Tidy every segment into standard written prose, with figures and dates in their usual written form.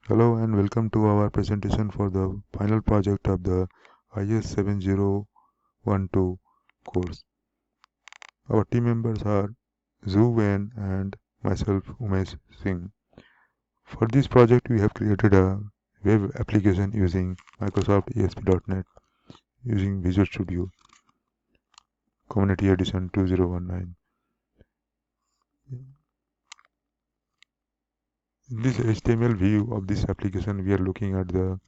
Hello and welcome to our presentation for the final project of the IS7012 course. Our team members are Zhu Wen and myself Umesh Singh. For this project we have created a web application using Microsoft ASP.NET using Visual Studio Community Edition 2019. In this HTML view of this application we are looking at the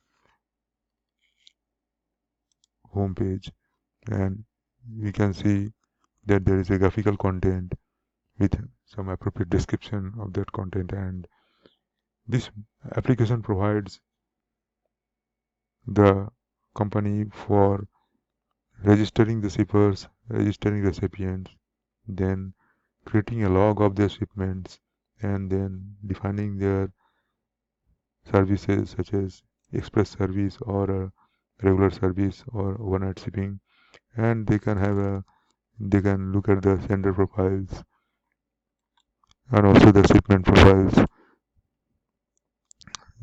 home page, and we can see that there is a graphical content with some appropriate description of that content, and this application provides the company for registering the shippers, registering recipients, then creating a log of their shipments, and then defining their services such as express service or a regular service or overnight shipping. And they can look at the sender profiles and also the shipment profiles.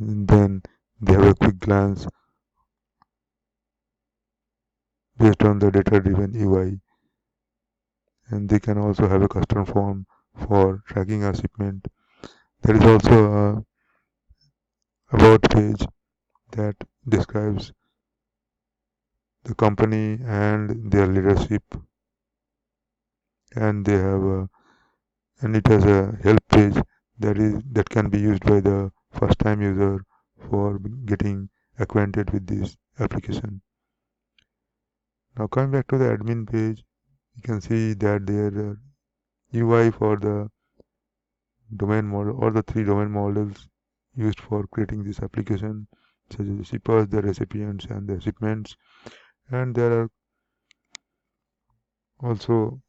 And then they have a quick glance based on the data-driven UI, and they can also have a custom form for tracking a shipment. There is also a about page that describes the company and their leadership, and it has a help page that can be used by the first time user for getting acquainted with this application. Now coming back to the admin page, you can see that their UI for the domain model or the three domain models used for creating this application, such as the shippers, the recipients, and the shipments. And there are also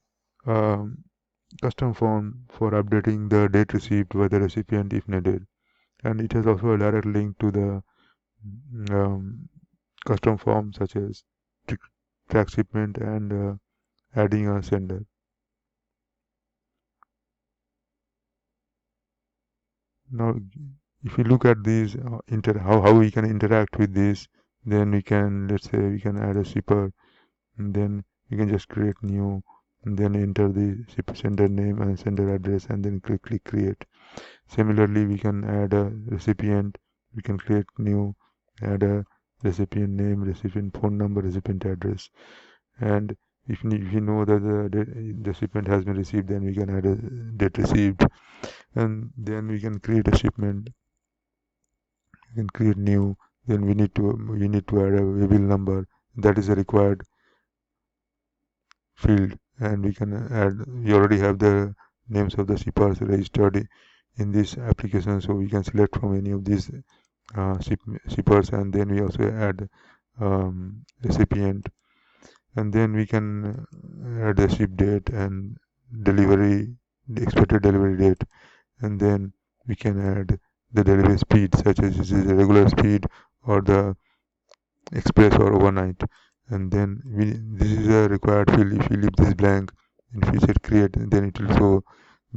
custom form for updating the date received by the recipient if needed. And it has also a direct link to the um, custom form such as track shipment and adding a sender. Now, if you look at these, how we can interact with this, then we can, let's say, we can add a shipper, and then we can just create new, and then enter the sender name and sender address, and then click create. Similarly, we can add a recipient, we can create new, add a recipient name, recipient phone number, recipient address, and if you know that the recipient has been received, then we can add a date received, and then we can create a shipment. We can create new, then we need to add a waybill number. That is a required field, and we already have the names of the shippers registered in this application, so we can select from any of these shippers, and then we also add recipient, and then we can add the ship date and the expected delivery date, and then we can add the delivery speed, such as this is a regular speed or the express or overnight. And then this is a required field. If you leave this blank and if you set create, then it will show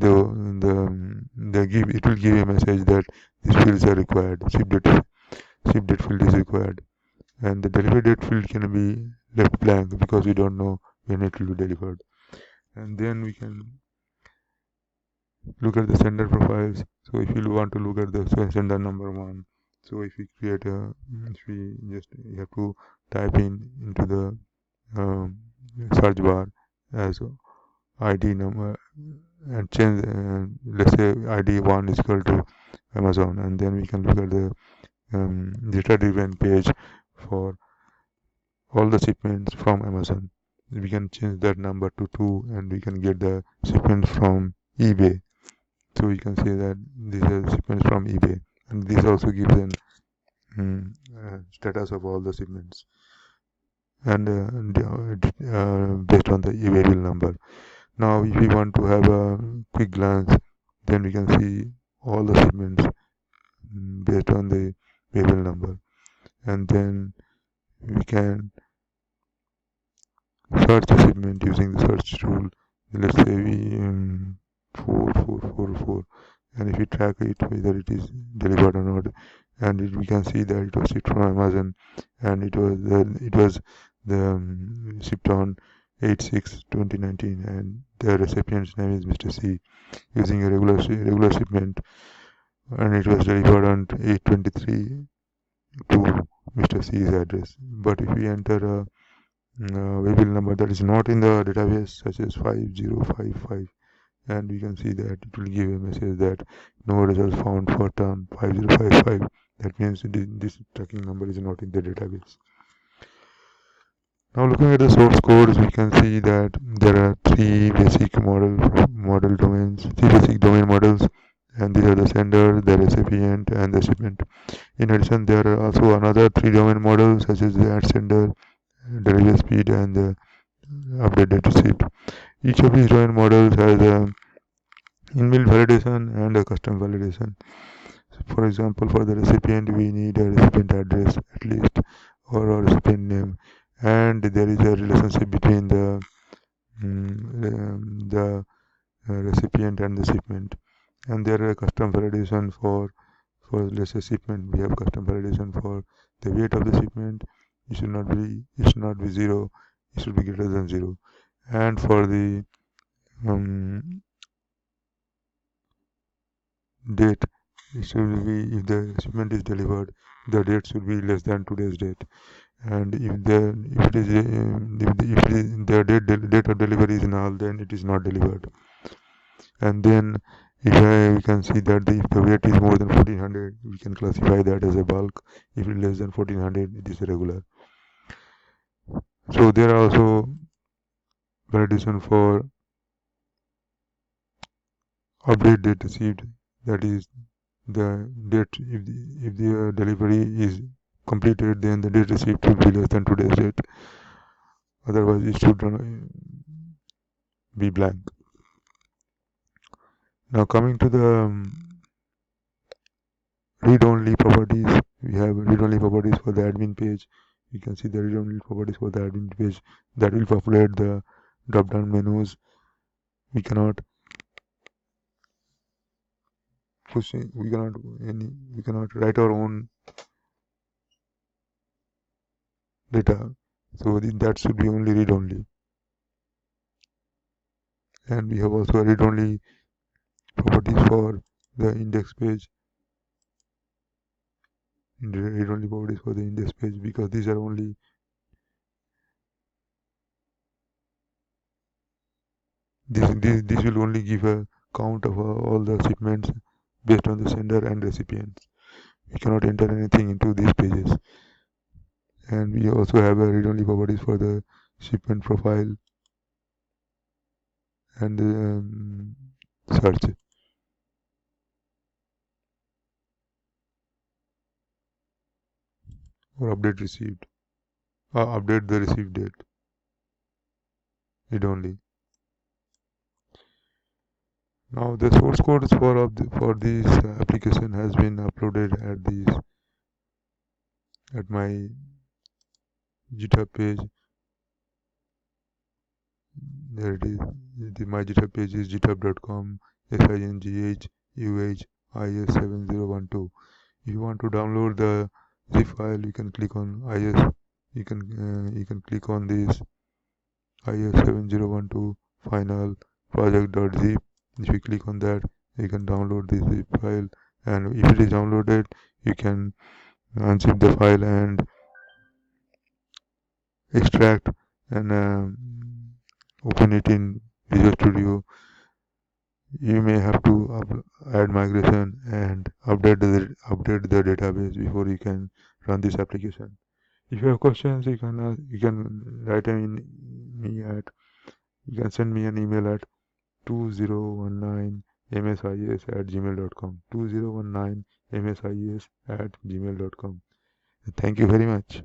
it will give a message that these fields are required. Ship date field is required, and the delivery date field can be left blank because we don't know when it will be delivered. And then we can look at the sender profiles. So if you want to look at the sender number one, so if we create a, if we just you have to type into the search bar as ID number and change, let's say ID 1 is equal to Amazon, and then we can look at the data driven page for all the shipments from Amazon. We can change that number to 2, and we can get the shipments from eBay. So you can see that these are shipments from eBay, and this also gives an status of all the shipments, and based on the eBay bill number. Now, if we want to have a quick glance, then we can see all the shipments based on the eBay bill number, and then we can search the shipment using the search tool. Let's say we 4444, and if we track it whether it is delivered or not, and we can see that it was shipped from Amazon, and it was the shipped on 8/6/2019, and the recipient's name is Mr. C, using a regular shipment, and it was delivered on 8/23 to Mr. C's address. But if we enter a waybill number that is not in the database, such as 5055, and we can see that it will give a message that no results found for term 5055. That means this tracking number is not in the database. Now looking at the source codes, we can see that there are three basic domain models, and these are the sender, the recipient, and the shipment. In addition, there are also another three domain models, such as the at sender, delivery speed, and the update date received. Each of these domain models has a inbuilt validation and a custom validation. So for example, for the recipient, we need a recipient address at least, or a recipient name, and there is a relationship between the recipient and the shipment. And there are custom validation for let's say shipment. We have custom validation for the weight of the shipment. It should not be 0. It should be greater than 0. And for the um, date, it should be, if the shipment is delivered, the date should be less than today's date. And if it is the date of delivery is null, then it is not delivered. And then we can see that if the weight is more than 1400, we can classify that as a bulk. If it is less than 1400, it is regular. So there are also validation for update date received, that is the date. If the delivery is completed, then the date received will be less than today's date. Otherwise, it should be blank. Now coming to the read-only properties, we have read-only properties for the admin page. You can see the read-only properties for the admin page that will populate the drop-down menus. We cannot we cannot write our own data, so that should be only read-only. And we have also read-only properties for the index page. Read-only properties for the index page, because these are only this will only give a count of all the shipments based on the sender and recipients. We cannot enter anything into these pages. And we also have a read-only properties for the shipment profile and search or update received, update the received date. Read only. Now the source codes for this application has been uploaded at my GitHub page. There it is. My GitHub page is github.com/singhuhis7012. If you want to download the zip file, you can click on is. You can click on this is7012 final project.zip. If you click on that, you can download this zip file, and if it is downloaded, you can unzip the file and extract and open it in Visual Studio. You may have to add migration and update the database before you can run this application. If you have questions, you can write me at you can send me an email at 2019msis@gmail.com 2019msis@gmail.com. Thank you very much.